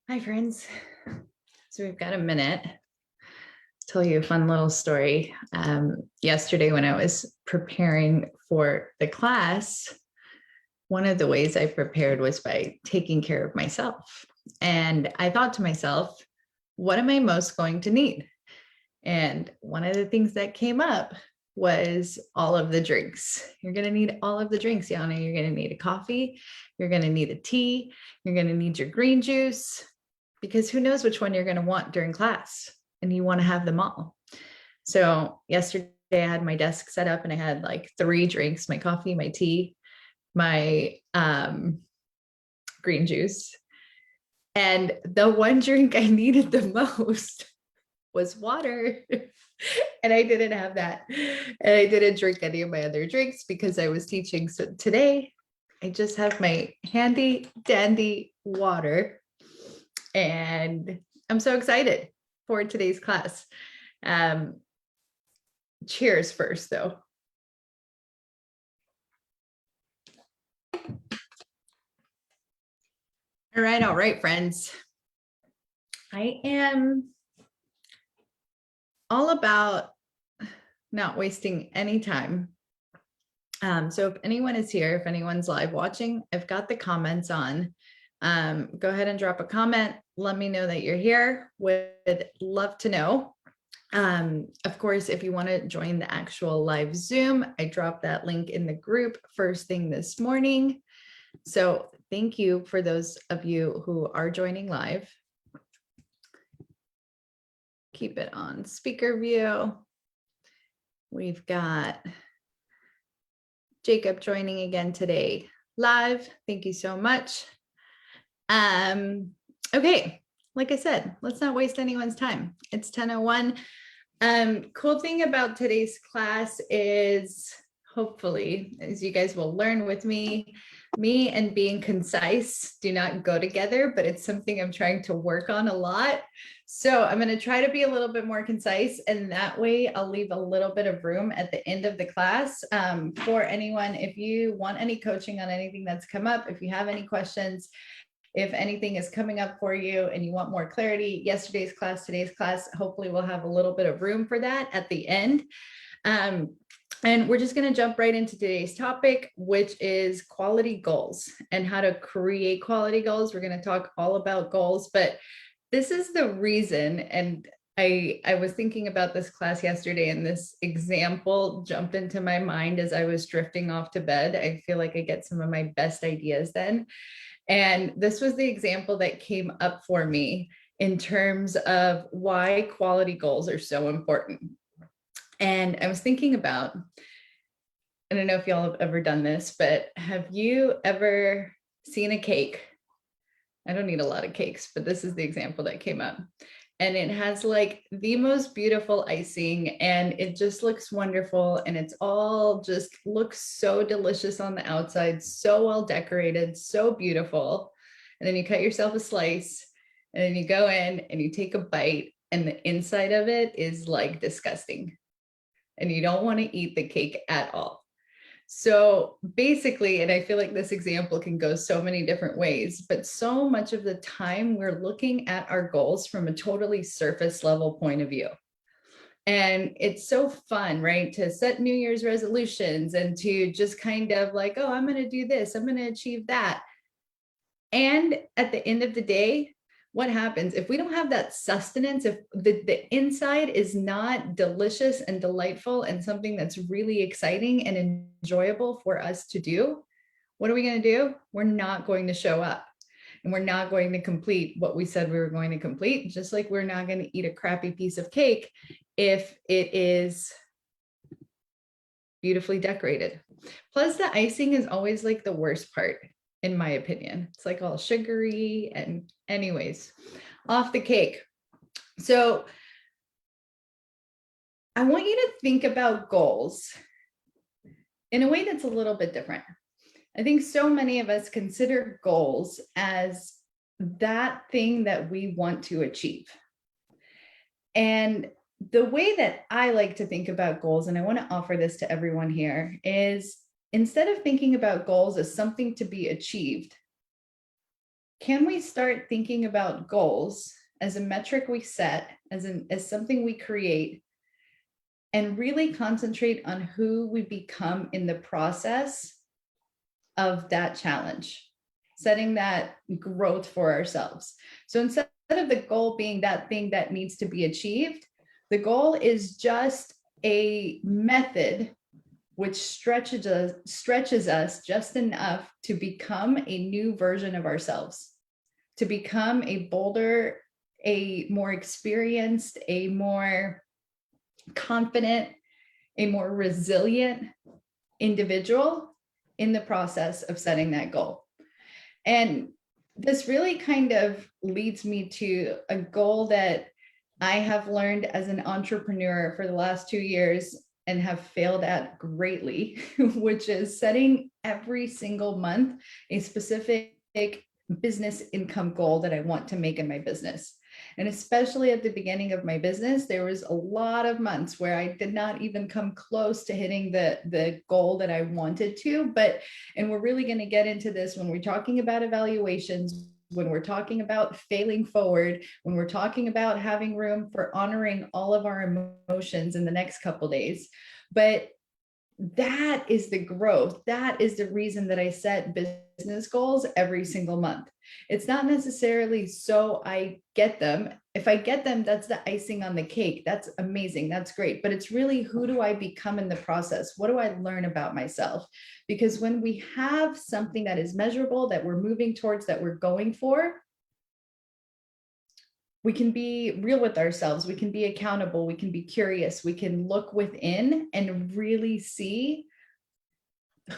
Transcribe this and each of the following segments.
Hi, friends. So we've got a minute. Tell you a fun little story. Yesterday, when I was preparing for the class, one of the ways I prepared was by taking care of myself. And I thought to myself, what am I most going to need? And one of the things that came up was all of the drinks. You're going to need all of the drinks, Yana. You're going to need a coffee. You're going to need a tea. You're going to need your green juice because who knows which one you're going to want during class and you want to have them all. So yesterday I had my desk set up and I had like three drinks, my coffee, my tea, my green juice. And the one drink I needed the most was water. And I didn't have that. And I didn't drink any of my other drinks because I was teaching. So today I just have my handy dandy water. And I'm so excited for today's class. Cheers first, though. All right, friends. I am all about not wasting any time. So if anyone is here, if anyone's live watching, I've got the comments on. Go ahead and drop a comment. Let me know that you're here. Would love to know. Of course, if you want to join the actual live Zoom, I dropped that link in the group first thing this morning. So thank you for those of you who are joining live. Keep it on speaker view. We've got Jacob joining again today live. Thank you so much. Okay, like I said, let's not waste anyone's time. It's 10:01. Cool thing about today's class is hopefully, as you guys will learn with me and being concise do not go together, but it's something I'm trying to work on a lot. So I'm going to try to be a little bit more concise, and that way I'll leave a little bit of room at the end of the class for anyone. If you want any coaching on anything that's come up, if you have any questions, if anything is coming up for you and you want more clarity, yesterday's class, today's class, hopefully we'll have a little bit of room for that at the end. And we're just going to jump right into today's topic, which is quality goals and how to create quality goals. We're going to talk all about goals, but this is the reason. And I was thinking about this class yesterday, and this example jumped into my mind as I was drifting off to bed. I feel like I get some of my best ideas then. And this was the example that came up for me in terms of why quality goals are so important. And I was thinking about, I don't know if y'all have ever done this, but have you ever seen a cake? I don't need a lot of cakes, but this is the example that came up. And it has like the most beautiful icing, and it just looks wonderful. And it's all just looks so delicious on the outside, so well decorated, so beautiful. And then you cut yourself a slice, and then you go in and you take a bite, and the inside of it is like disgusting. And you don't want to eat the cake at all. So basically, and I feel like this example can go so many different ways, but so much of the time we're looking at our goals from a totally surface level point of view. And it's so fun, right? To set New Year's resolutions and to just kind of like, oh, I'm going to do this, I'm going to achieve that. And at the end of the day, what happens if we don't have that sustenance, if the inside is not delicious and delightful and something that's really exciting and enjoyable for us to do? What are we going to do? We're not going to show up, and we're not going to complete what we said we were going to complete, just like we're not going to eat a crappy piece of cake if it is beautifully decorated. Plus, the icing is always like the worst part, in my opinion. It's like all sugary, and anyways, off the cake. So I want you to think about goals in a way that's a little bit different. I think so many of us consider goals as that thing that we want to achieve. And the way that I like to think about goals, and I want to offer this to everyone here, is instead of thinking about goals as something to be achieved, can we start thinking about goals as a metric we set, as something we create, and really concentrate on who we become in the process of that challenge, setting that growth for ourselves. So instead of the goal being that thing that needs to be achieved, the goal is just a method which stretches us just enough to become a new version of ourselves, to become a bolder, a more experienced, a more confident, a more resilient individual in the process of setting that goal. And this really kind of leads me to a goal that I have learned as an entrepreneur for the last 2 years and have failed at greatly, which is setting every single month a specific business income goal that I want to make in my business. And especially at the beginning of my business, there was a lot of months where I did not even come close to hitting the goal that I wanted to. And we're really going to get into this when we're talking about evaluations, when we're talking about failing forward, when we're talking about having room for honoring all of our emotions in the next couple of days. But that is the growth. That is the reason that I set business goals every single month. It's not necessarily so I get them. If I get them, that's the icing on the cake. That's amazing. That's great. But it's really, who do I become in the process? What do I learn about myself? Because when we have something that is measurable, that we're moving towards, that we're going for, we can be real with ourselves. We can be accountable. We can be curious. We can look within and really see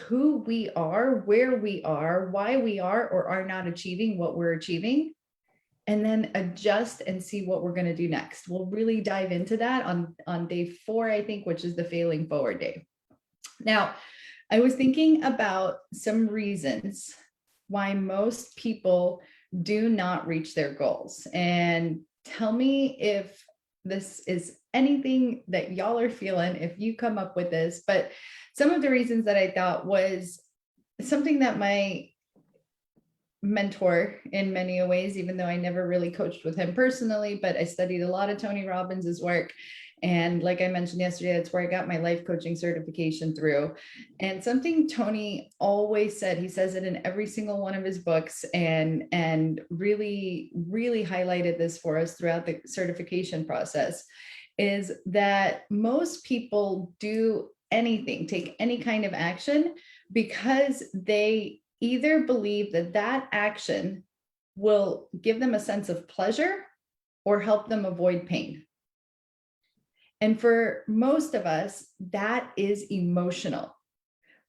who we are, where we are, why we are or are not achieving what we're achieving, and then adjust and see what we're going to do next. We'll really dive into that on day 4, I think, which is the failing forward day. Now, I was thinking about some reasons why most people do not reach their goals. And tell me if this is anything that y'all are feeling, if you come up with this. But some of the reasons that I thought was something that my mentor in many ways, even though I never really coached with him personally, but I studied a lot of Tony Robbins's work. And like I mentioned yesterday, that's where I got my life coaching certification through. And something Tony always said, he says it in every single one of his books, and really, really highlighted this for us throughout the certification process, is that most people do anything, take any kind of action, because they either believe that that action will give them a sense of pleasure or help them avoid pain. And for most of us, that is emotional,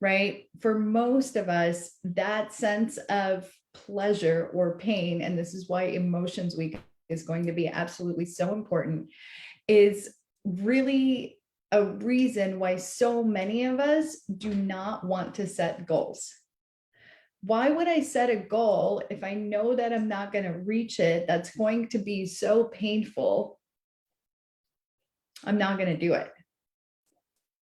right? For most of us, that sense of pleasure or pain, and this is why Emotions Week is going to be absolutely so important, is really a reason why so many of us do not want to set goals. Why would I set a goal if I know that I'm not going to reach it? That's going to be so painful. I'm not going to do it.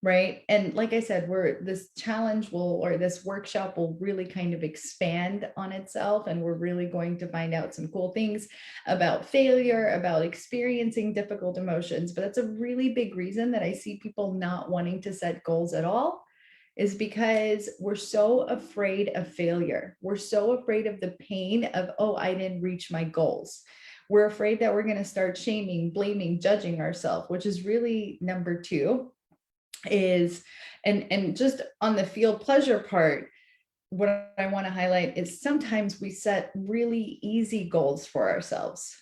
Right. And like I said, this challenge or this workshop will really kind of expand on itself. And we're really going to find out some cool things about failure, about experiencing difficult emotions. But that's a really big reason that I see people not wanting to set goals at all, is because we're so afraid of failure. We're so afraid of the pain of, oh, I didn't reach my goals. We're afraid that we're going to start shaming, blaming, judging ourselves, which is really number 2. Is and just on the feel pleasure part, what I want to highlight is sometimes we set really easy goals for ourselves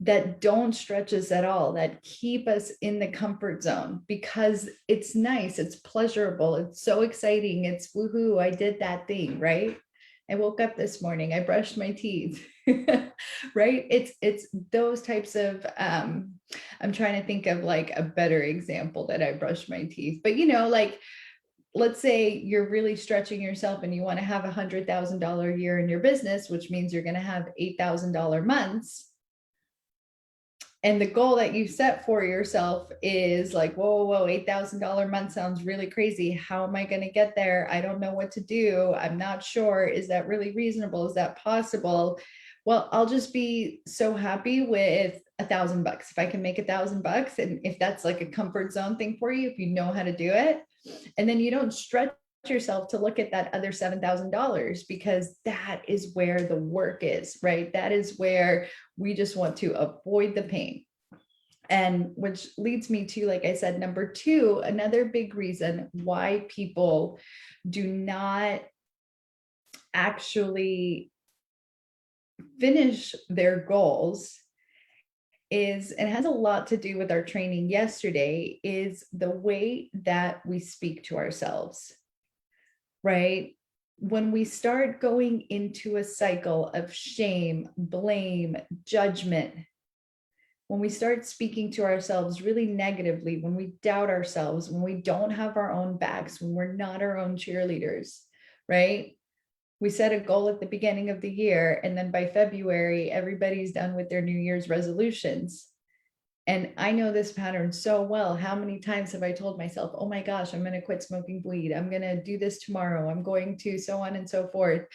that don't stretch us at all, that keep us in the comfort zone because it's nice, it's pleasurable, it's so exciting, it's woohoo, I did that thing, right? I woke up this morning, I brushed my teeth, right? It's those types of, I'm trying to think of like a better example that I brushed my teeth, but like, let's say you're really stretching yourself and you want to have $100,000 year in your business, which means you're going to have $8,000 months. And the goal that you set for yourself is like, whoa, $8,000 a month sounds really crazy. How am I going to get there? I don't know what to do. I'm not sure. Is that really reasonable? Is that possible? Well, I'll just be so happy with $1,000. If I can make $1,000, and if that's like a comfort zone thing for you, if you know how to do it, and then you don't stretch yourself to look at that other $7,000, because that is where the work is, right? That is where we just want to avoid the pain. And which leads me to, like I said, number two, another big reason why people do not actually finish their goals is, and it has a lot to do with our training yesterday, is the way that we speak to ourselves, right? When we start going into a cycle of shame, blame, judgment, when we start speaking to ourselves really negatively, when we doubt ourselves, when we don't have our own backs, when we're not our own cheerleaders, right? We set a goal at the beginning of the year, and then by February, everybody's done with their New Year's resolutions. And I know this pattern so well. How many times have I told myself, oh my gosh, I'm going to quit smoking weed. I'm going to do this tomorrow. I'm going to so on and so forth.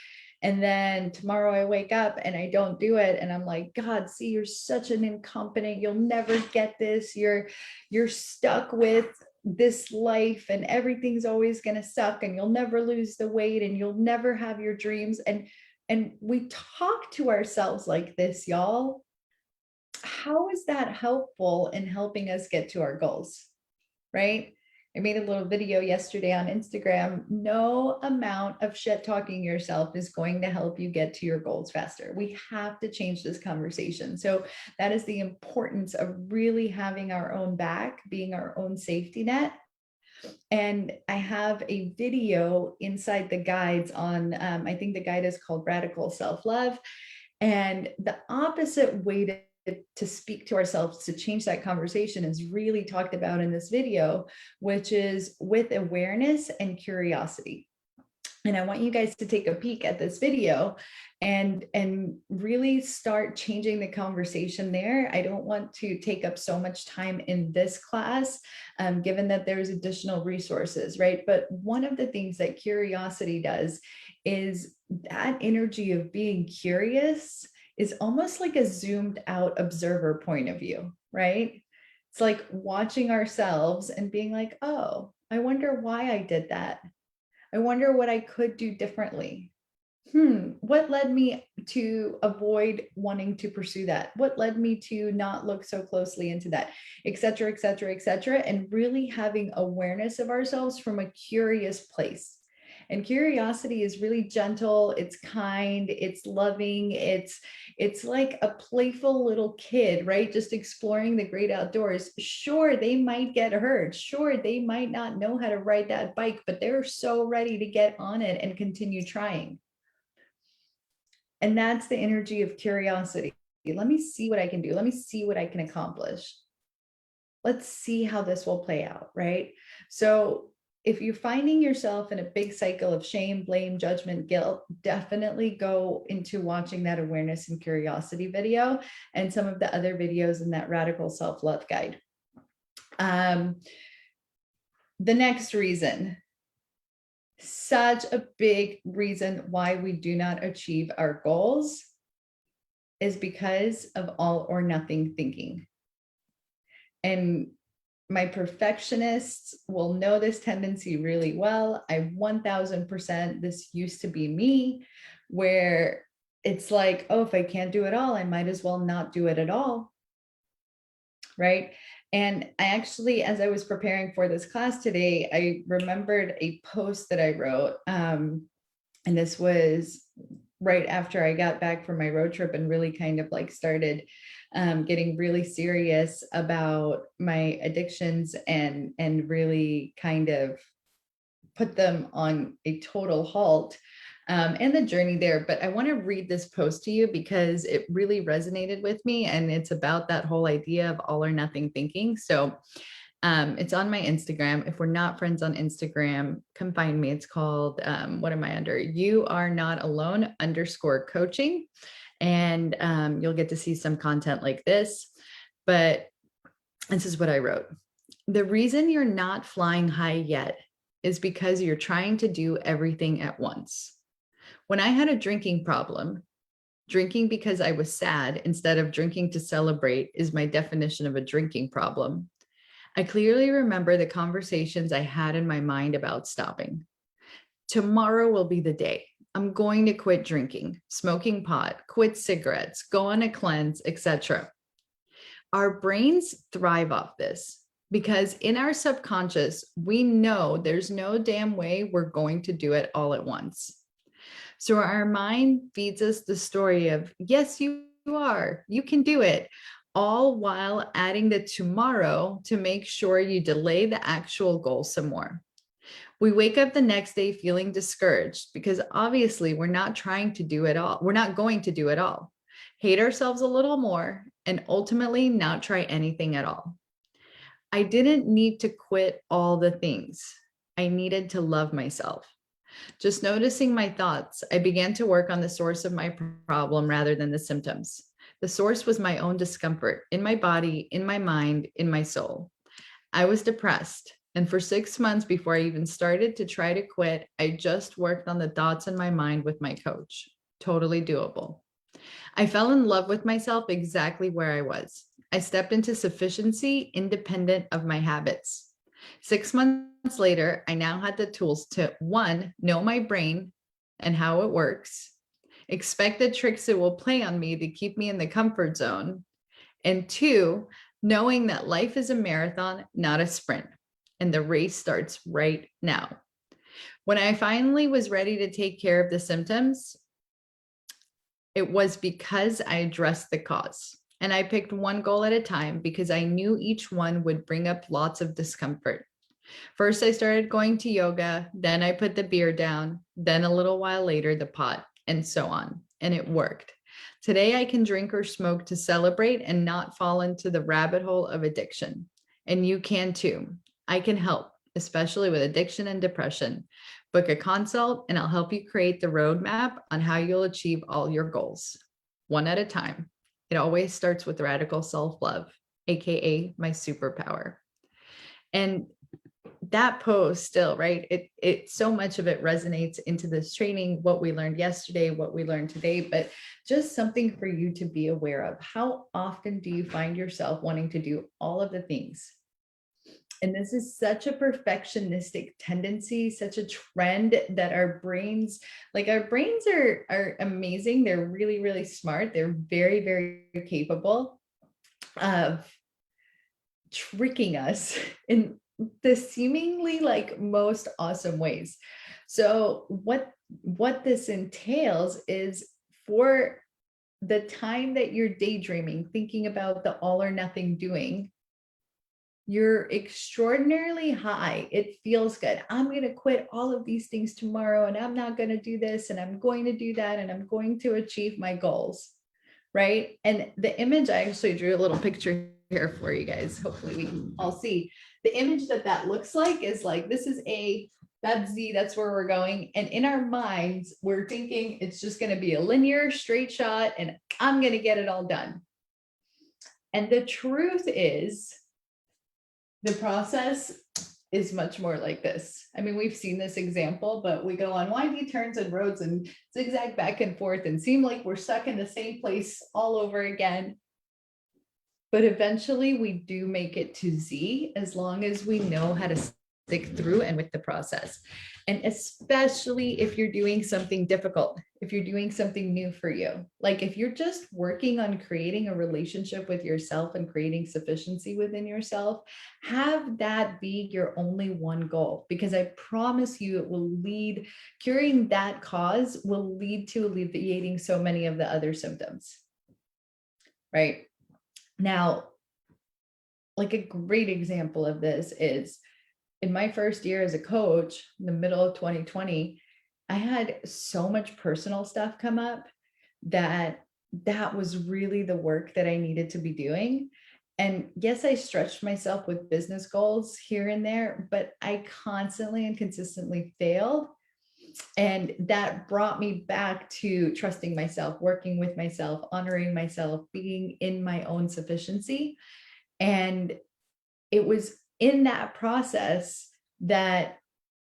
And then tomorrow I wake up and I don't do it. And I'm like, God, see, you're such an incompetent. You'll never get this. You're stuck with this life and everything's always going to suck, and you'll never lose the weight, and you'll never have your dreams. And we talk to ourselves like this, y'all. How is that helpful in helping us get to our goals, right? I made a little video yesterday on Instagram. No amount of shit talking yourself is going to help you get to your goals faster. We have to change this conversation. So that is the importance of really having our own back, being our own safety net. And I have a video inside the guides on, I think the guide is called Radical Self-Love. And the opposite way to speak to ourselves to change that conversation is really talked about in this video, which is with awareness and curiosity. And I want you guys to take a peek at this video and really start changing the conversation there. I don't want to take up so much time in this class, given that there's additional resources, right? But one of the things that curiosity does is that energy of being curious is almost like a zoomed out observer point of view, right? It's like watching ourselves and being like, oh, I wonder why I did that. I wonder what I could do differently. What led me to avoid wanting to pursue that? What led me to not look so closely into that, et cetera, et cetera, et cetera. And really having awareness of ourselves from a curious place. And curiosity is really gentle, it's kind, it's loving, it's like a playful little kid, right? Just exploring the great outdoors. Sure, they might get hurt. Sure, they might not know how to ride that bike, but they're so ready to get on it and continue trying. And that's the energy of curiosity. Let me see what I can do. Let me see what I can accomplish. Let's see how this will play out, right? So if you're finding yourself in a big cycle of shame, blame, judgment, guilt, definitely go into watching that awareness and curiosity video and some of the other videos in that Radical Self-Love Guide. The next reason, such a big reason why we do not achieve our goals, is because of all or nothing thinking. And my perfectionists will know this tendency really well. I 1000%, this used to be me, where it's like, oh, if I can't do it all, I might as well not do it at all. Right. And I actually, as I was preparing for this class today, I remembered a post that I wrote. And this was right after I got back from my road trip and really kind of like started getting really serious about my addictions and really kind of put them on a total halt, and the journey there. But I want to read this post to you because it really resonated with me, and it's about that whole idea of all or nothing thinking. So it's on my Instagram. If we're not friends on Instagram, come find me. It's called, what am I under? You Are Not Alone _ coaching. And you'll get to see some content like this. But this is what I wrote. The reason you're not flying high yet is because you're trying to do everything at once. When I had a drinking problem, drinking because I was sad instead of drinking to celebrate is my definition of a drinking problem. I clearly remember the conversations I had in my mind about stopping. Tomorrow will be the day. I'm going to quit drinking, smoking pot, quit cigarettes, go on a cleanse, etc. Our brains thrive off this because in our subconscious, we know there's no damn way we're going to do it all at once. So our mind feeds us the story of, yes, you are, you can do it, all while adding the tomorrow to make sure you delay the actual goal some more. We wake up the next day feeling discouraged because obviously we're not trying to do it all. We're not going to do it all. Hate ourselves a little more and ultimately not try anything at all. I didn't need to quit all the things. I needed to love myself. Just noticing my thoughts, I began to work on the source of my problem rather than the symptoms. The source was my own discomfort in my body, in my mind, in my soul. I was depressed. And for 6 months before I even started to try to quit, I just worked on the thoughts in my mind with my coach. Totally doable. I fell in love with myself exactly where I was. I stepped into sufficiency independent of my habits. 6 months later, I now had the tools to, one, know my brain and how it works, expect the tricks it will play on me to keep me in the comfort zone, and two, knowing that life is a marathon, not a sprint, and the race starts right now. When I finally was ready to take care of the symptoms, it was because I addressed the cause. And I picked one goal at a time because I knew each one would bring up lots of discomfort. First, I started going to yoga, then I put the beer down, then a little while later, the pot, and so on. And it worked. Today, I can drink or smoke to celebrate and not fall into the rabbit hole of addiction. And you can too. I can help, especially with addiction and depression. Book a consult, and I'll help you create the roadmap on how you'll achieve all your goals, one at a time. It always starts with radical self-love, AKA my superpower. And that post still, right? It so much of it resonates into this training, what we learned yesterday, what we learned today, but just something for you to be aware of. How often do you find yourself wanting to do all of the things? And this is such a perfectionistic tendency, such a trend that our brains, like our brains are amazing. They're really, really smart. They're very, very capable of tricking us in the seemingly like most awesome ways. So what this entails is for the time that you're daydreaming, thinking about the all or nothing doing, you're extraordinarily high. It feels good. I'm going to quit all of these things tomorrow, and I'm not going to do this, and I'm going to do that, and I'm going to achieve my goals. Right. And the image, I actually drew a little picture here for you guys. Hopefully we can all see the image that looks like is like, this is A, that's Z, that's where we're going. And in our minds, we're thinking it's just going to be a linear straight shot and I'm going to get it all done. And the truth is, the process is much more like this. I mean, we've seen this example, but we go on windy turns and roads and zigzag back and forth and seem like we're stuck in the same place all over again. But eventually we do make it to Z as long as we know how to stick through and with the process. And especially if you're doing something difficult, if you're doing something new for you, like if you're just working on creating a relationship with yourself and creating sufficiency within yourself, have that be your only one goal, because I promise you it will lead, curing that cause will lead to alleviating so many of the other symptoms, right? Now, like a great example of this is in my first year as a coach, in the middle of 2020, I had so much personal stuff come up that was really the work that I needed to be doing. And yes, I stretched myself with business goals here and there, but I constantly and consistently failed And that brought me back to trusting myself, working with myself, honoring myself, being in my own sufficiency. And it was in that process that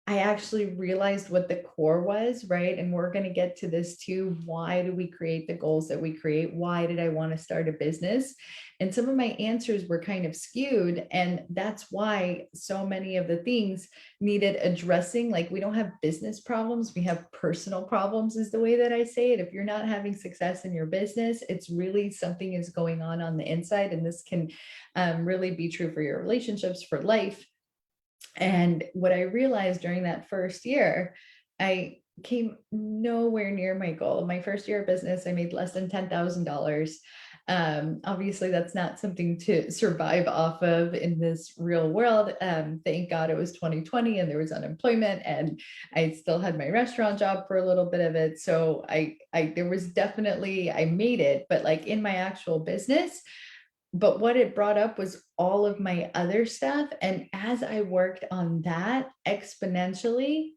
I actually realized what the core was, right? And we're going to get to this too. Why do we create the goals that we create? Why did I want to start a business? And some of my answers were kind of skewed. And that's why so many of the things needed addressing. Like, we don't have business problems, we have personal problems, is the way that I say it. If you're not having success in your business, it's really something is going on the inside. And this can really be true for your relationships, for life. And what I realized during that first year, I came nowhere near my goal. My first year of business, I made less than $10,000. Obviously, that's not something to survive off of in this real world. Thank God it was 2020 and there was unemployment, and I still had my restaurant job for a little bit of it. So there was definitely, I made it, but like in my actual business. But what it brought up was all of my other stuff. And as I worked on that exponentially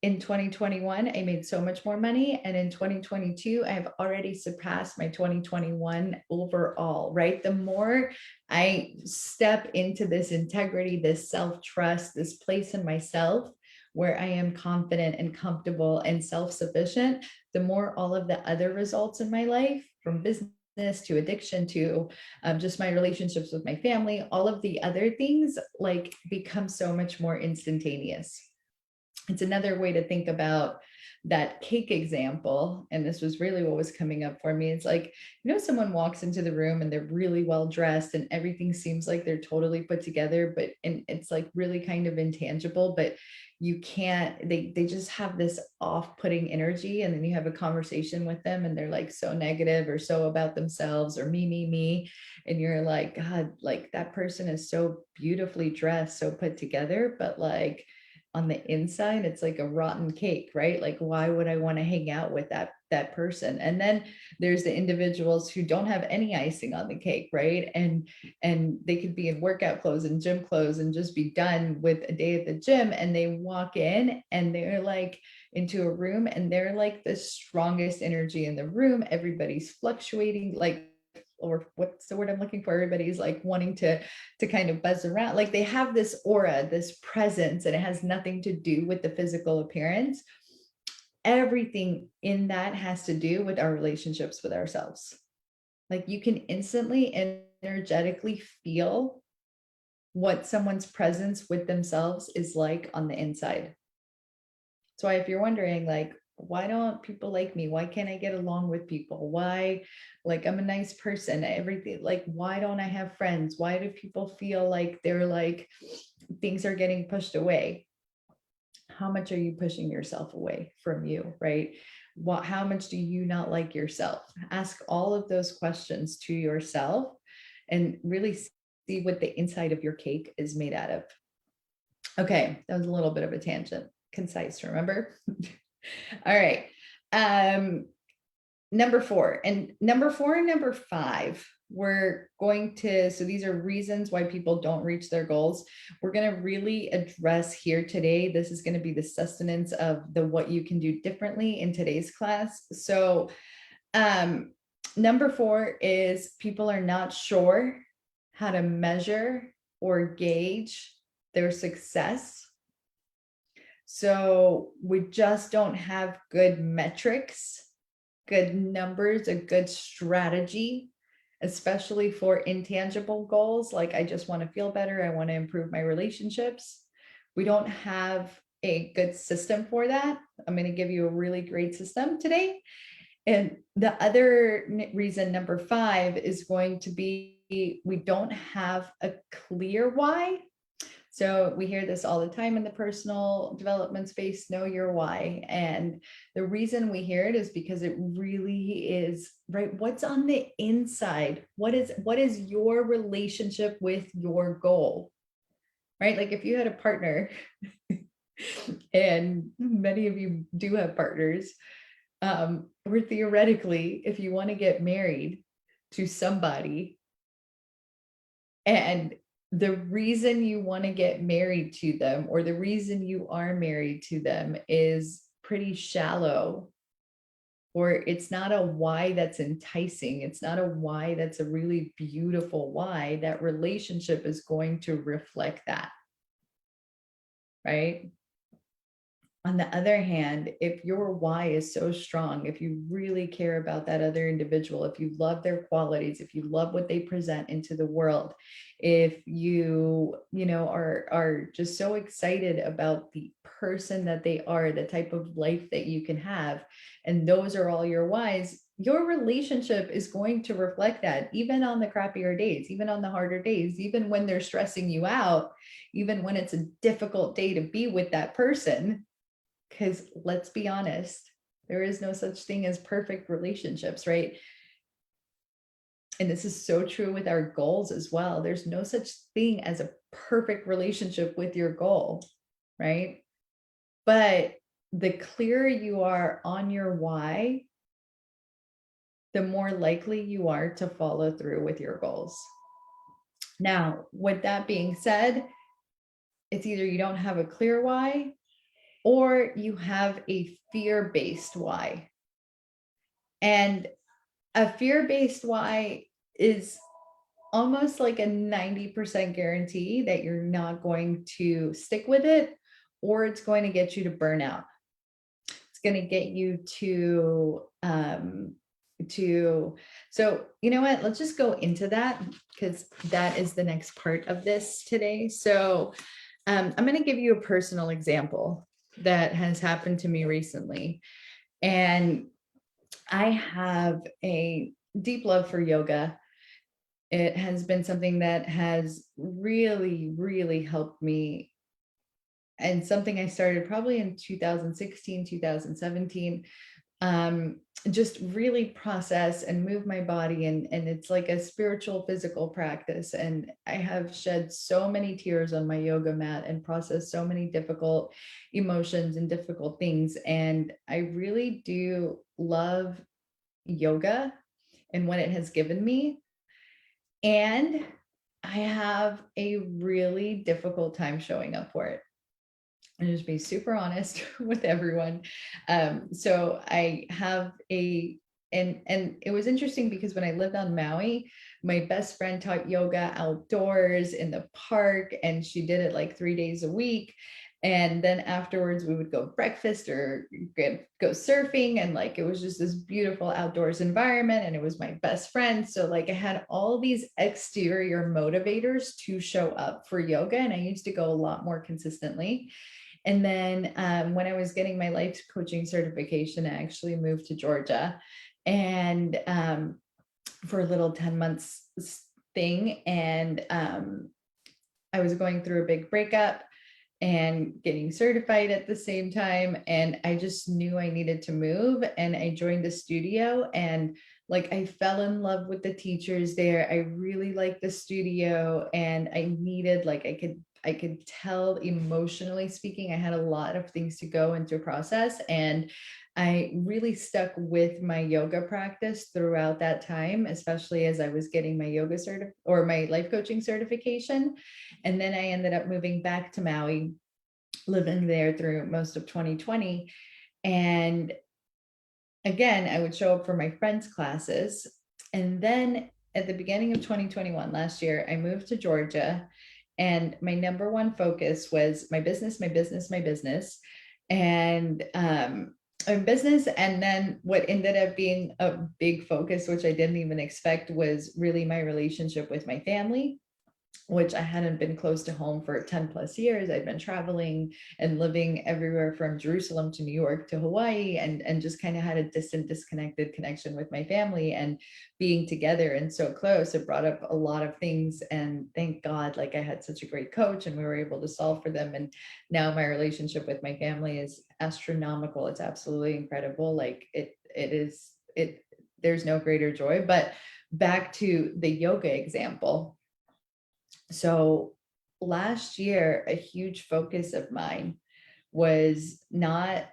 in 2021, I made so much more money. And in 2022, I've already surpassed my 2021 overall, right? The more I step into this integrity, this self-trust, this place in myself where I am confident and comfortable and self-sufficient, the more all of the other results in my life, from business to addiction to just my relationships with my family, all of the other things like become so much more instantaneous. It's another way to think about that cake example. And this was really what was coming up for me. It's like, someone walks into the room and they're really well dressed and everything seems like they're totally put together, but and it's like really kind of intangible, but you can't, they just have this off-putting energy. And then you have a conversation with them and they're like so negative or so about themselves or me. And you're like, God, like that person is so beautifully dressed, so put together, but like on the inside, it's like a rotten cake, right? Like, why would I want to hang out with that person? And then there's the individuals who don't have any icing on the cake, right? And they could be in workout clothes and gym clothes and just be done with a day at the gym. And they walk in and they're like into a room and they're like the strongest energy in the room. Everybody's fluctuating, like, or what's the word I'm looking for? Everybody's like wanting to kind of buzz around. Like they have this aura, this presence, and it has nothing to do with the physical appearance. Everything in that has to do with our relationships with ourselves. Like you can instantly, energetically feel what someone's presence with themselves is like on the inside. So if you're wondering, like, why don't people like me? Why can't I get along with people? Why, like, I'm a nice person, everything, like, why don't I have friends? Why do people feel like they're like, things are getting pushed away? How much are you pushing yourself away from you, right? How much do you not like yourself? Ask all of those questions to yourself and really see what the inside of your cake is made out of. Okay, that was a little bit of a tangent. Concise, remember? All right. Number 4 and number 5, we're going to, so these are reasons why people don't reach their goals. We're going to really address here today. This is going to be the sustenance of the what you can do differently in today's class. So number 4 is people are not sure how to measure or gauge their success. So we just don't have good metrics, good numbers, a good strategy, especially for intangible goals. Like I just want to feel better. I want to improve my relationships. We don't have a good system for that. I'm going to give you a really great system today. And the other reason, number 5, is going to be we don't have a clear why. So we hear this all the time in the personal development space, know your why. And the reason we hear it is because it really is, right? What's on the inside? What is your relationship with your goal, right? Like if you had a partner and many of you do have partners, or theoretically, if you want to get married to somebody and the reason you want to get married to them, or the reason you are married to them, is pretty shallow, or it's not a why that's enticing. It's not a why that's a really beautiful why. That relationship is going to reflect that, right? On the other hand, if your why is so strong, if you really care about that other individual, if you love their qualities, if you love what they present into the world, if you know, are just so excited about the person that they are, the type of life that you can have, and those are all your whys, your relationship is going to reflect that, even on the crappier days, even on the harder days, even when they're stressing you out, even when it's a difficult day to be with that person. Because let's be honest, there is no such thing as perfect relationships, right? And this is so true with our goals as well. There's no such thing as a perfect relationship with your goal, right? But the clearer you are on your why, the more likely you are to follow through with your goals. Now, with that being said, it's either you don't have a clear why, or you have a fear-based why. And a fear-based why is almost like a 90% guarantee that you're not going to stick with it, or it's going to get you to burnout. It's going to get you so you know what, let's just go into that, because that is the next part of this today. So I'm going to give you a personal example that has happened to me recently. And I have a deep love for yoga. It has been something that has really, really helped me, and something I started probably in 2016, 2017, just really process and move my body. And it's like a spiritual, physical practice. And I have shed so many tears on my yoga mat and processed so many difficult emotions and difficult things. And I really do love yoga and what it has given me. And I have a really difficult time showing up for it. And just be super honest with everyone. So I have and it was interesting because when I lived on Maui, my best friend taught yoga outdoors in the park, and she did it like 3 days a week. And then afterwards we would go breakfast or go surfing, and like it was just this beautiful outdoors environment, and it was my best friend. So like I had all these exterior motivators to show up for yoga, and I used to go a lot more consistently. And then when I was getting my life coaching certification, I actually moved to Georgia, and for a little 10 months thing. And I was going through a big breakup and getting certified at the same time. And I just knew I needed to move, and I joined the studio, and like I fell in love with the teachers there. I really liked the studio, and I needed, like, I could tell, emotionally speaking, I had a lot of things to go into process. And I really stuck with my yoga practice throughout that time, especially as I was getting my yoga or my life coaching certification. And then I ended up moving back to Maui, living there through most of 2020. And again, I would show up for my friends' classes. And then at the beginning of 2021, last year, I moved to Georgia. And my number one focus was my business, my business, my business. And business. And then what ended up being a big focus, which I didn't even expect, was really my relationship with my family, which I hadn't been close to home for 10 plus years. I'd been traveling and living everywhere from Jerusalem to New York to Hawaii, and just kind of had a distant, disconnected connection with my family. And being together and so close, it brought up a lot of things. And thank God, like I had such a great coach, and we were able to solve for them. And now my relationship with my family is astronomical. It's absolutely incredible. Like there's no greater joy. But back to the yoga example. So last year, a huge focus of mine was not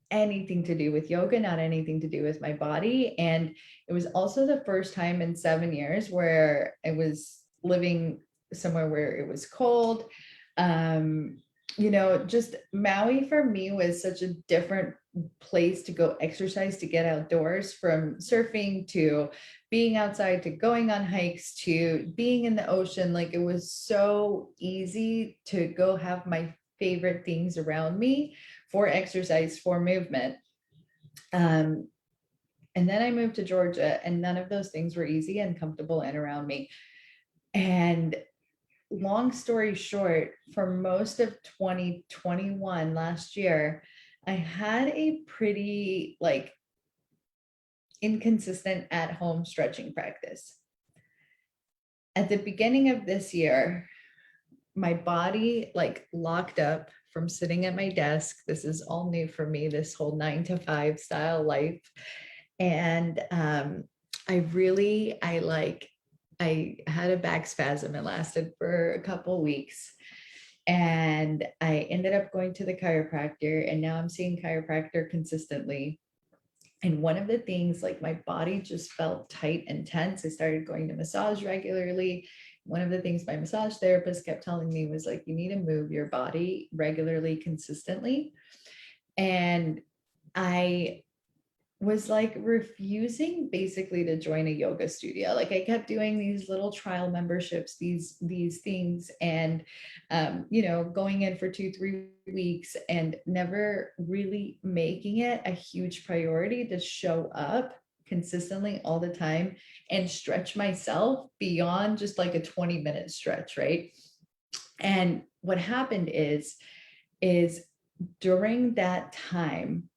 anything to do with yoga, not anything to do with my body. And it was also the first time in 7 years where I was living somewhere where it was cold. Just Maui for me was such a different place to go exercise, to get outdoors, from surfing to being outside to going on hikes to being in the ocean. Like, it was so easy to go have my favorite things around me for exercise, for movement. And then I moved to Georgia, and none of those things were easy and comfortable and around me. And long story short, for most of 2021, last year, I had a pretty inconsistent at home stretching practice. At the beginning of this year, my body locked up from sitting at my desk. This is all new for me, this whole 9 to 5 style life. And I had a back spasm. It lasted for a couple weeks. And I ended up going to the chiropractor, and now I'm seeing chiropractor consistently. And one of the things, my body just felt tight and tense. I started going to massage regularly. One of the things my massage therapist kept telling me was you need to move your body regularly, consistently. And I was refusing basically to join a yoga studio. I kept doing these little trial memberships, these things, and going in for 2-3 weeks and never really making it a huge priority to show up consistently all the time and stretch myself beyond just a 20-minute stretch, right? And what happened is during that time,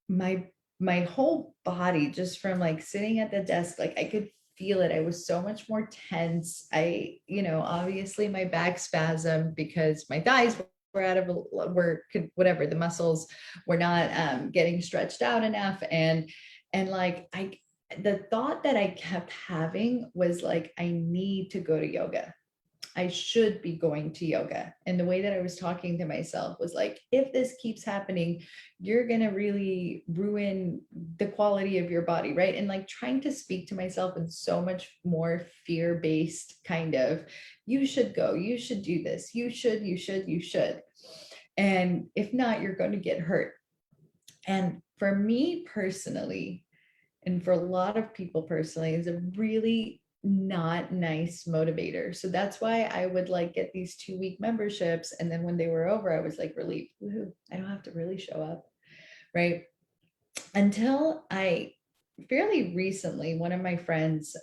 my whole body, just from sitting at the desk, I could feel it. I was so much more tense. Obviously my back spasm because my thighs whatever, the muscles were not getting stretched out enough. And the thought that I kept having was I need to go to yoga. I should be going to yoga. And the way that I was talking to myself was if this keeps happening, you're going to really ruin the quality of your body, right? And trying to speak to myself in so much more fear-based kind of, you should go, you should do this, you should. And if not, you're going to get hurt. And for me personally, and for a lot of people personally, is a really not nice motivator. So that's why I would get these 2-week memberships. And then when they were over, I was relieved. Woohoo, I don't have to really show up. Right. Until I fairly recently, one of my friends,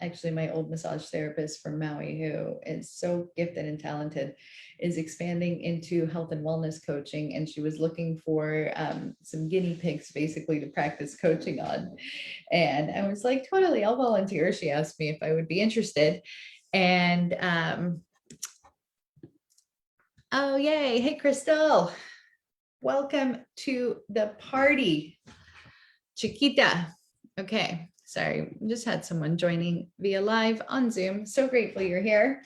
actually my old massage therapist from Maui, who is so gifted and talented, is expanding into health and wellness coaching. And she was looking for some guinea pigs basically to practice coaching on. And I was totally, I'll volunteer. She asked me if I would be interested. And oh, yay. Hey, Crystal. Welcome to the party. Chiquita. Okay, sorry, just had someone joining via live on Zoom. So grateful you're here.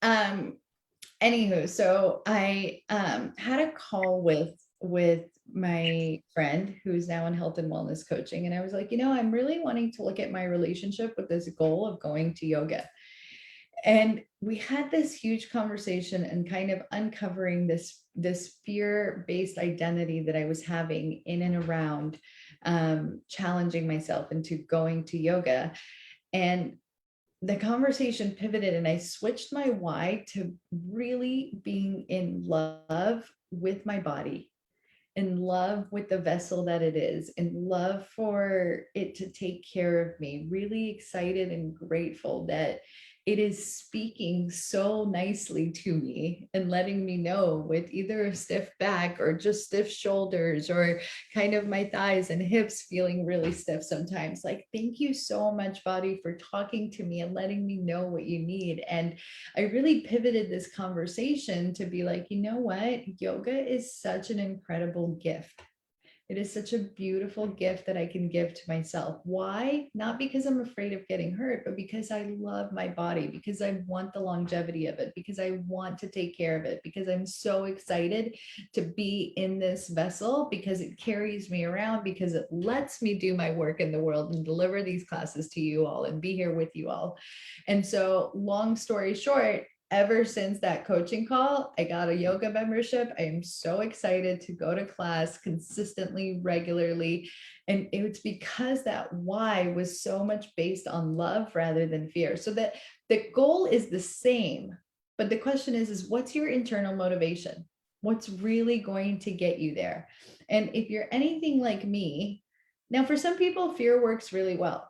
Anywho, so I had a call with my friend who's now in health and wellness coaching. And I was I'm really wanting to look at my relationship with this goal of going to yoga. And we had this huge conversation and kind of uncovering this fear-based identity that I was having in and around challenging myself into going to yoga. And the conversation pivoted, and I switched my why to really being in love with my body, in love with the vessel that it is, in love for it to take care of me, really excited and grateful that it is speaking so nicely to me and letting me know with either a stiff back or just stiff shoulders or kind of my thighs and hips feeling really stiff sometimes. Thank you so much, body, for talking to me and letting me know what you need. And I really pivoted this conversation to be you know what? Yoga is such an incredible gift. It is such a beautiful gift that I can give to myself. Why? Not because I'm afraid of getting hurt, but because I love my body, because I want the longevity of it, because I want to take care of it, because I'm so excited to be in this vessel, because it carries me around, because it lets me do my work in the world and deliver these classes to you all and be here with you all. And so, long story short, ever since that coaching call, I got a yoga membership. I am so excited to go to class consistently, regularly. And it's because that why was so much based on love rather than fear. So that the goal is the same, but the question is what's your internal motivation? What's really going to get you there? And if you're anything like me, now for some people, fear works really well.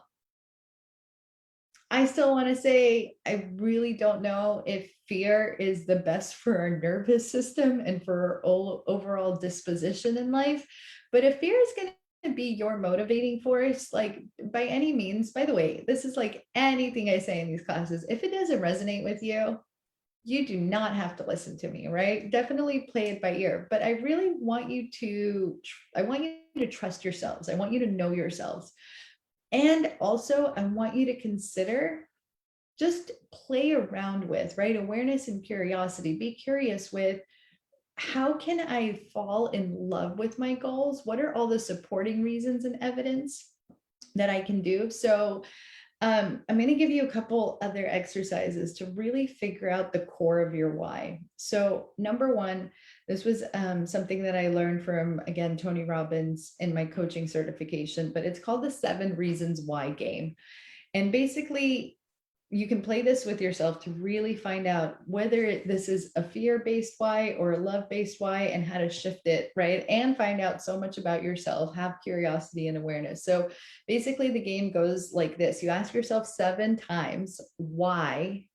I still want to say, I really don't know if fear is the best for our nervous system and for our overall disposition in life. But if fear is going to be your motivating force, like by any means, by the way, this is like anything I say in these classes, if it doesn't resonate with you, you do not have to listen to me, right? Definitely play it by ear. But I really want you to, I want you to trust yourselves. I want you to know yourselves. And also, I want you to consider just play around with, right? Awareness and curiosity. Be curious with how can I fall in love with my goals? What are all the supporting reasons and evidence that I can do? So I'm going to give you a couple other exercises to really figure out the core of your why. So number one, this was something that I learned from, again, Tony Robbins in my coaching certification, but it's called the 7 Reasons Why game. And basically, you can play this with yourself to really find out whether this is a fear-based why or a love-based why and how to shift it, right? And find out so much about yourself, have curiosity and awareness. So basically the game goes like this. You ask yourself 7 times why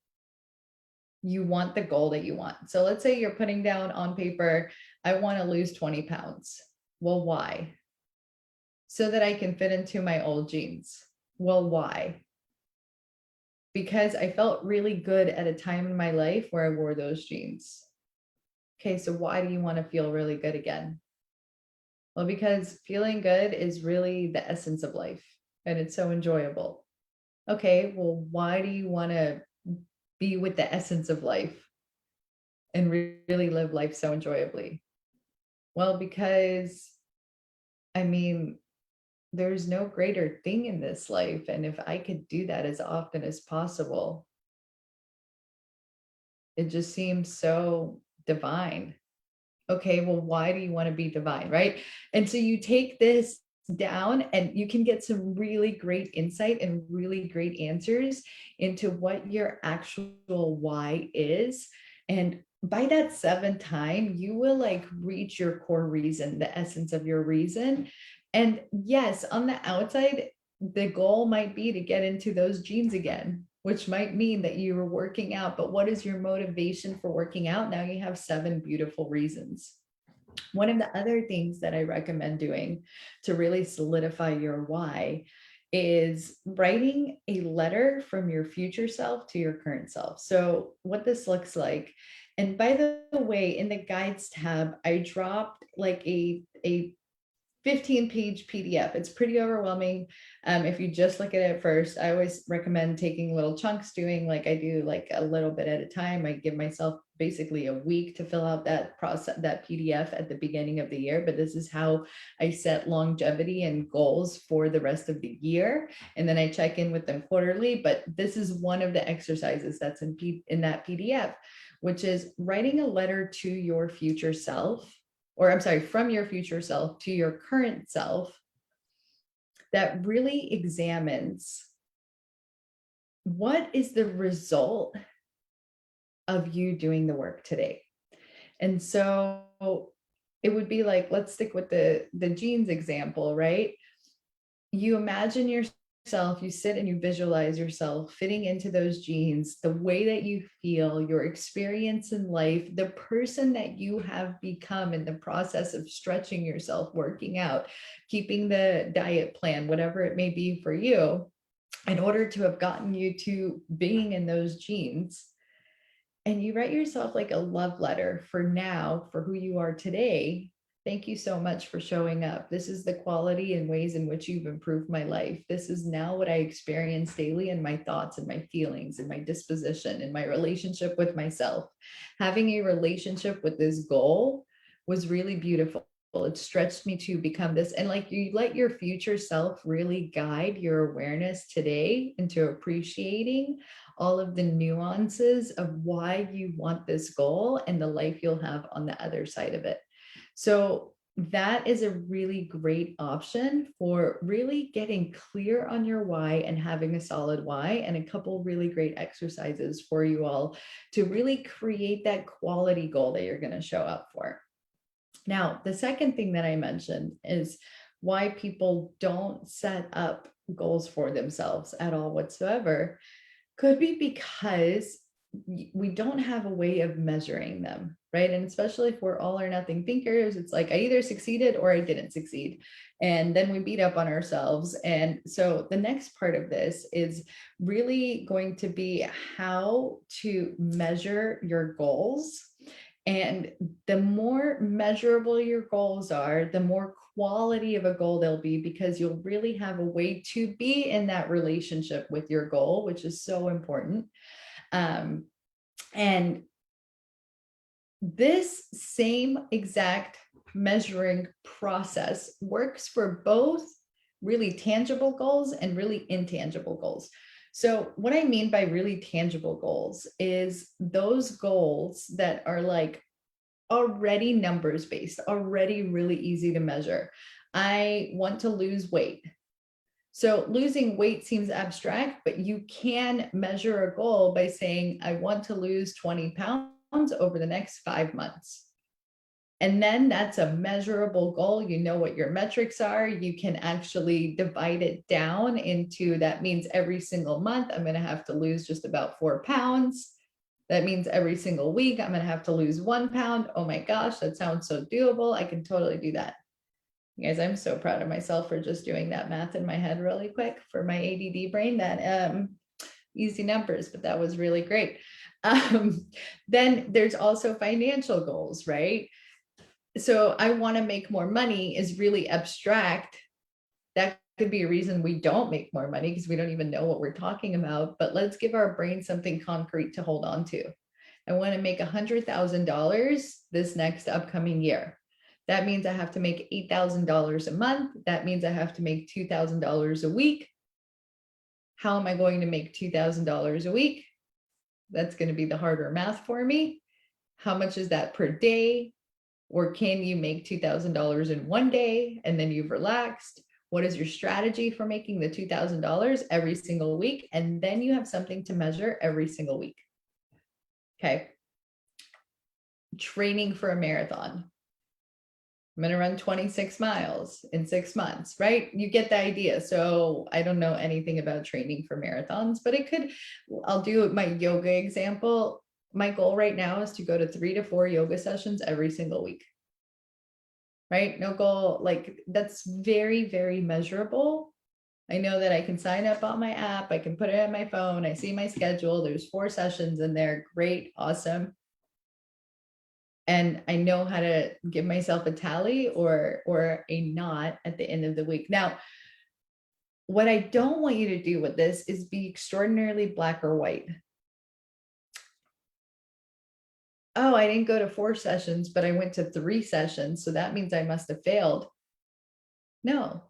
you want the goal that you want. So let's say you're putting down on paper, I want to lose 20 pounds. Well, why? So that I can fit into my old jeans. Well, why? Because I felt really good at a time in my life where I wore those jeans. Okay, so why do you want to feel really good again? Well, because feeling good is really the essence of life and it's so enjoyable. Okay, well, why do you want to be with the essence of life and really live life so enjoyably? Well, because I mean, there's no greater thing in this life. And if I could do that as often as possible, it just seems so divine. Okay, well, why do you want to be divine, right? And so you take this down and you can get some really great insight and really great answers into what your actual why is. And by that 7th time, you will like reach your core reason, the essence of your reason. And yes, on the outside, the goal might be to get into those jeans again, which might mean that you were working out. But what is your motivation for working out? Now you have 7 beautiful reasons. One of the other things that I recommend doing to really solidify your why is writing a letter from your future self to your current self. So, what this looks like, and by the way, in the guides tab, I dropped like a 15-page PDF. It's pretty overwhelming. If you just look at it first, I always recommend taking little chunks, doing like I do like a little bit at a time. I give myself basically a week to fill out that process, that PDF at the beginning of the year. But this is how I set longevity and goals for the rest of the year. And then I check in with them quarterly. But this is one of the exercises that's in that PDF, which is writing a letter to your future self, or I'm sorry, from your future self to your current self, that really examines what is the result of you doing the work today. And so it would be like, let's stick with the jeans example, right? You imagine yourself, you sit and you visualize yourself fitting into those jeans, the way that you feel, your experience in life, the person that you have become in the process of stretching yourself, working out, keeping the diet plan, whatever it may be for you, in order to have gotten you to being in those jeans. And you write yourself like a love letter for now, for who you are today, Thank you so much for showing up. This is the quality and ways in which you've improved my life. This is now what I experience daily in my thoughts and my feelings and my disposition and my relationship with myself. Having a relationship with this goal was really beautiful. It stretched me to become this. And like, you let your future self really guide your awareness today into appreciating all of the nuances of why you want this goal and the life you'll have on the other side of it. So that is a really great option for really getting clear on your why and having a solid why, and a couple really great exercises for you all to really create that quality goal that you're going to show up for. Now, the second thing that I mentioned is why people don't set up goals for themselves at all whatsoever. Could be because we don't have a way of measuring them, right? And especially if we're all or nothing thinkers, it's like I either succeeded or I didn't succeed. And then we beat up on ourselves. And so the next part of this is really going to be how to measure your goals. And the more measurable your goals are, the more quality of a goal they'll be, because you'll really have a way to be in that relationship with your goal, which is so important. And this same exact measuring process works for both really tangible goals and really intangible goals. So what I mean by really tangible goals is those goals that are like already numbers based, already really easy to measure. I want to lose weight. So losing weight seems abstract, but you can measure a goal by saying, I want to lose 20 pounds over the next 5 months. And then that's a measurable goal. You know what your metrics are. You can actually divide it down into, that means every single month, I'm going to have to lose just about 4 pounds. That means every single week, I'm going to have to lose 1 pound. Oh my gosh, that sounds so doable. I can totally do that. You guys, I'm so proud of myself for just doing that math in my head really quick for my ADD brain. That easy numbers, but that was really great. Then there's also financial goals, right? So I want to make more money is really abstract. That could be a reason we don't make more money, because we don't even know what we're talking about. But let's give our brain something concrete to hold on to. I want to make $100,000 this next upcoming year. That means I have to make $8,000 a month. That means I have to make $2,000 a week. How am I going to make $2,000 a week? That's going to be the harder math for me. How much is that per day? Or can you make $2,000 in one day and then you've relaxed? What is your strategy for making the $2,000 every single week? And then you have something to measure every single week. Okay. Training for a marathon. I'm going to run 26 miles in 6 months, right? You get the idea. So I don't know anything about training for marathons, but it could, I'll do my yoga example. My goal right now is to go to 3 to 4 yoga sessions every single week, right? No goal, like that's very, very measurable. I know that I can sign up on my app. I can put it on my phone. I see my schedule. There's 4 sessions in there. Great. Awesome. And I know how to give myself a tally or a knot at the end of the week. Now, what I don't want you to do with this is be extraordinarily black or white. Oh, I didn't go to 4 sessions, but I went to 3 sessions. So that means I must have failed. No,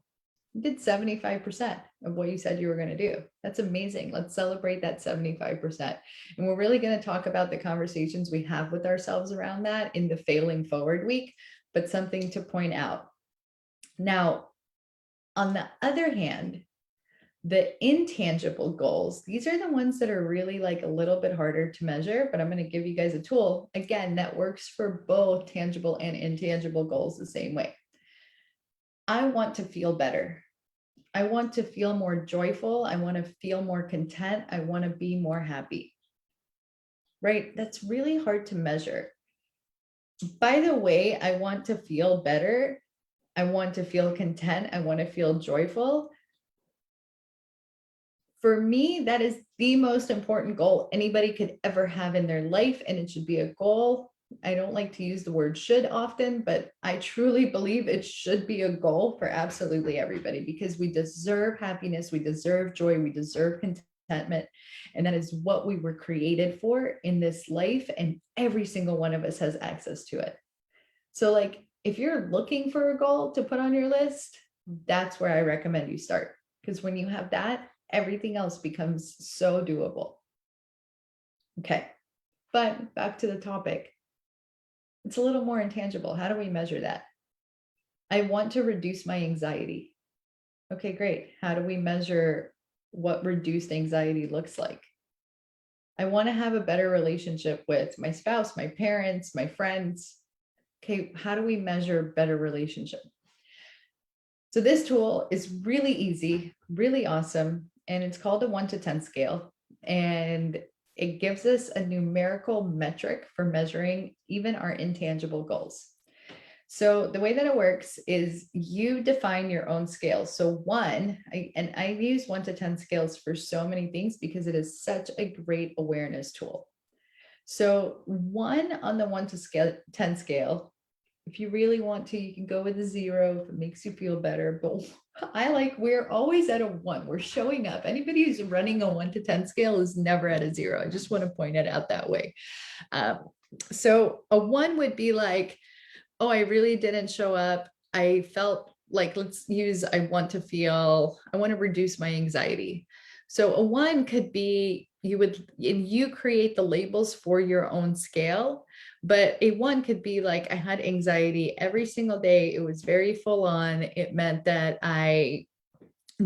you did 75% of what you said you were going to do. That's amazing. Let's celebrate that 75%. And we're really going to talk about the conversations we have with ourselves around that in the Failing Forward week, but something to point out. Now, on the other hand, the intangible goals, these are the ones that are really like a little bit harder to measure, but I'm going to give you guys a tool, again, that works for both tangible and intangible goals the same way. I want to feel better. I want to feel more joyful. I want to feel more content. I want to be more happy, right? That's really hard to measure. By the way, I want to feel better. I want to feel content. I want to feel joyful. For me, that is the most important goal anybody could ever have in their life. And it should be a goal I don't like to use the word should often, but I truly believe it should be a goal for absolutely everybody, because we deserve happiness, we deserve joy, we deserve contentment. And that is what we were created for in this life. And every single one of us has access to it. So, like, if you're looking for a goal to put on your list, that's where I recommend you start. Because when you have that, everything else becomes so doable. Okay. But back to the topic. It's a little more intangible. How do we measure that? I want to reduce my anxiety. Okay, great. How do we measure what reduced anxiety looks like? I want to have a better relationship with my spouse, my parents, my friends. Okay, how do we measure better relationship? So this tool is really easy, really awesome, and it's called a 1 to 10 scale. And it gives us a numerical metric for measuring even our intangible goals. So the way that it works is you define your own scale. So and I use 1 to 10 scales for so many things because it is such a great awareness tool. So 1 on the 1 to 10 scale, if you really want to, you can go with a 0 if it makes you feel better. But we're always at a 1. We're showing up. Anybody who's running a 1 to 10 scale is never at a 0. I just want to point it out that way. So a 1 would be like, oh, I really didn't show up. I felt like, I want to reduce my anxiety. So a 1 could be, you create the labels for your own scale, but a 1 could be like, I had anxiety every single day. It was very full on. It meant that I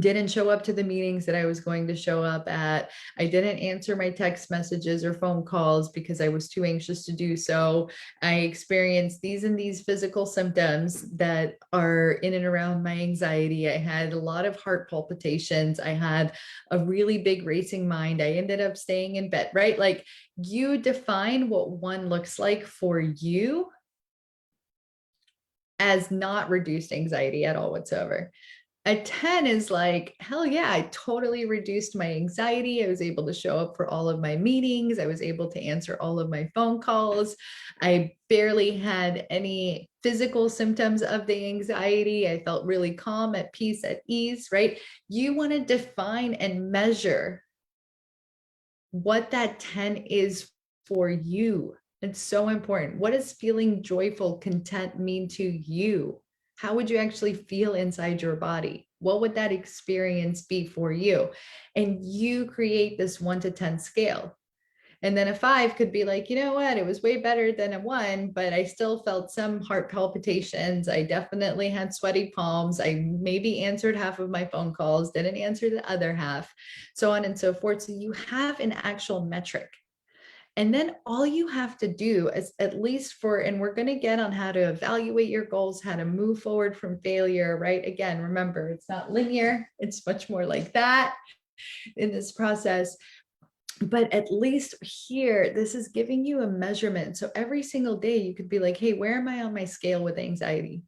didn't show up to the meetings that I was going to show up at. I didn't answer my text messages or phone calls because I was too anxious to do so. I experienced these and these physical symptoms that are in and around my anxiety. I had a lot of heart palpitations. I had a really big racing mind. I ended up staying in bed, right? Like, you define what 1 looks like for you as not reduced anxiety at all whatsoever. A 10 is like, hell yeah, I totally reduced my anxiety. I was able to show up for all of my meetings. I was able to answer all of my phone calls. I barely had any physical symptoms of the anxiety. I felt really calm, at peace, at ease, right? You want to define and measure what that 10 is for you. It's so important. What does feeling joyful, content mean to you? How would you actually feel inside your body? What would that experience be for you? And you create this 1 to 10 scale. And then a 5 could be like, you know what, it was way better than a 1, but I still felt some heart palpitations. I definitely had sweaty palms. I maybe answered half of my phone calls, didn't answer the other half, so on and so forth. So you have an actual metric. And then all you have to do is, at least and we're going to get on how to evaluate your goals, how to move forward from failure, right? Again, remember, it's not linear. It's much more like that in this process. But at least here, this is giving you a measurement. So every single day you could be like, hey, where am I on my scale with anxiety?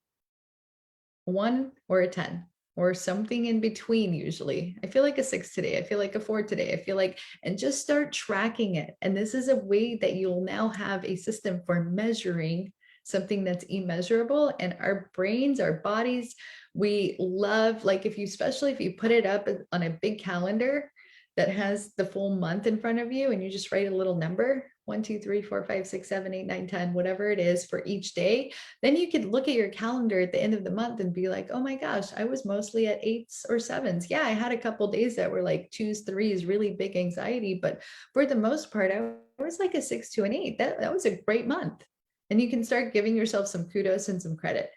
1 or a 10 or something in between. Usually I feel like a 6 today. I feel like a 4 today. I feel like, and just start tracking it. And this is a way that you'll now have a system for measuring something that's immeasurable. And our brains, our bodies, we love, like, especially if you put it up on a big calendar that has the full month in front of you, and you just write a little number, 1, 2, 3, 4, 5, 6, 7, 8, 9, 10, whatever it is for each day. Then you could look at your calendar at the end of the month and be like, oh my gosh, I was mostly at 8s or 7s. Yeah, I had a couple days that were like 2s, 3s, really big anxiety, but for the most part, I was like a 6 to an 8. That was a great month. And you can start giving yourself some kudos and some credit.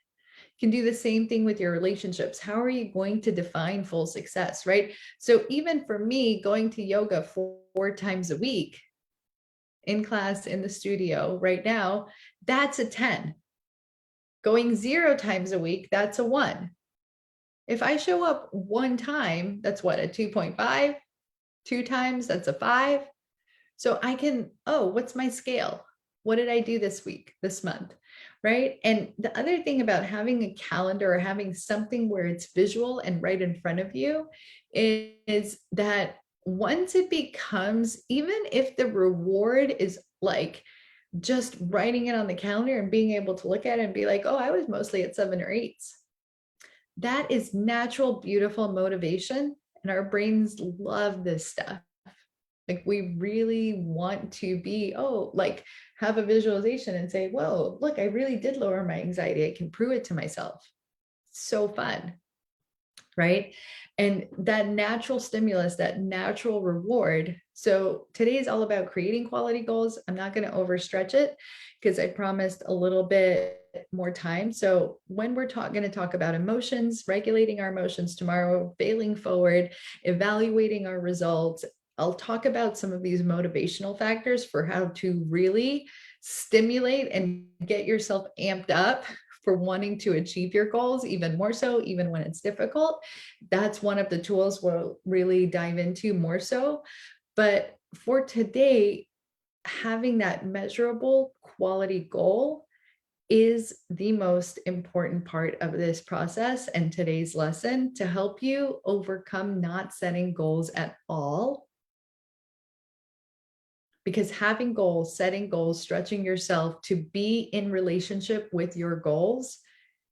You can do the same thing with your relationships. How are you going to define full success, right? So even for me, going to yoga 4 times a week, in class, in the studio right now, that's a 10. Going 0 times a week, that's a 1. If I show up 1 time, that's what, a 2.5? 2 times, that's a 5. So I can, what's my scale? What did I do this week, this month, right? And the other thing about having a calendar or having something where it's visual and right in front of you is that once it becomes, even if the reward is like just writing it on the calendar and being able to look at it and be like, oh, I was mostly at 7 or 8s. That is natural, beautiful motivation. And our brains love this stuff. Like we really want to be, oh, like have a visualization and say, whoa, look, I really did lower my anxiety. I can prove it to myself. So fun, right? And that natural stimulus, that natural reward. So today is all about creating quality goals. I'm not going to overstretch it because I promised a little bit more time. So when we're going to talk about emotions, regulating our emotions tomorrow, failing forward, evaluating our results, I'll talk about some of these motivational factors for how to really stimulate and get yourself amped up for wanting to achieve your goals, even more so, even when it's difficult. That's one of the tools we'll really dive into more so. But for today, having that measurable quality goal is the most important part of this process and today's lesson to help you overcome not setting goals at all. Because having goals, setting goals, stretching yourself to be in relationship with your goals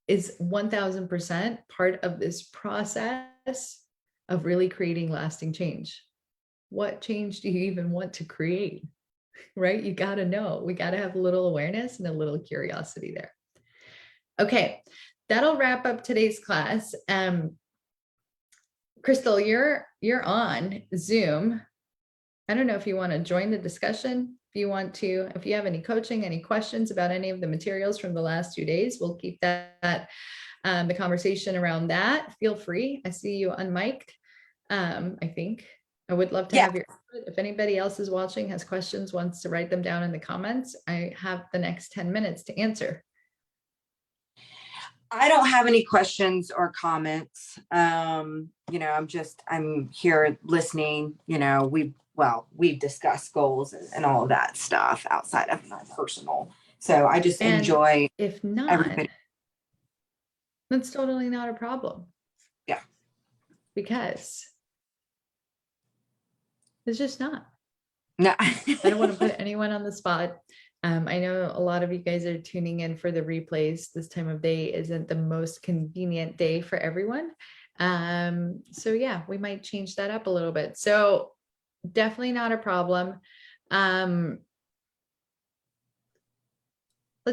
is 1000% part of this process of really creating lasting change. What change do you even want to create? Right? You got to know. We got to have a little awareness and a little curiosity there. Okay, that'll wrap up today's class. Crystal, you're on Zoom. I don't know if you want to join the discussion. If you want to, if you have any coaching, any questions about any of the materials from the last 2 days, we'll keep that the conversation around that. Feel free. I see you unmiked. I think I would love to have your input. If anybody else is watching, has questions, wants to write them down in the comments, I have the next 10 minutes to answer. I don't have any questions or comments. You know, I'm here listening. You know, we've discussed goals and all of that stuff outside of my personal. So I just enjoy. If not, everybody. That's totally not a problem. Yeah. Because it's just not. No. I don't want to put anyone on the spot. I know a lot of you guys are tuning in for the replays. This time of day isn't the most convenient day for everyone. So yeah, we might change that up a little bit. So definitely not a problem. Let's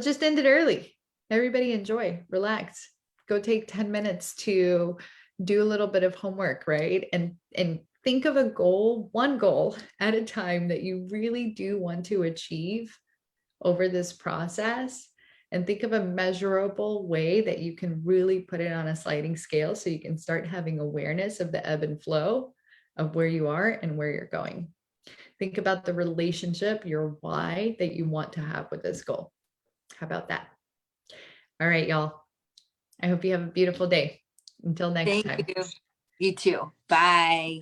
just end it early. Everybody enjoy, relax, go take 10 minutes to do a little bit of homework, right? And think of a goal, one goal at a time that you really do want to achieve over this process, and think of a measurable way that you can really put it on a sliding scale so you can start having awareness of the ebb and flow of where you are and where you're going. Think about the relationship, your why that you want to have with this goal. How about that? All right, y'all. I hope you have a beautiful day. Until next time. Thank you. You too. Bye.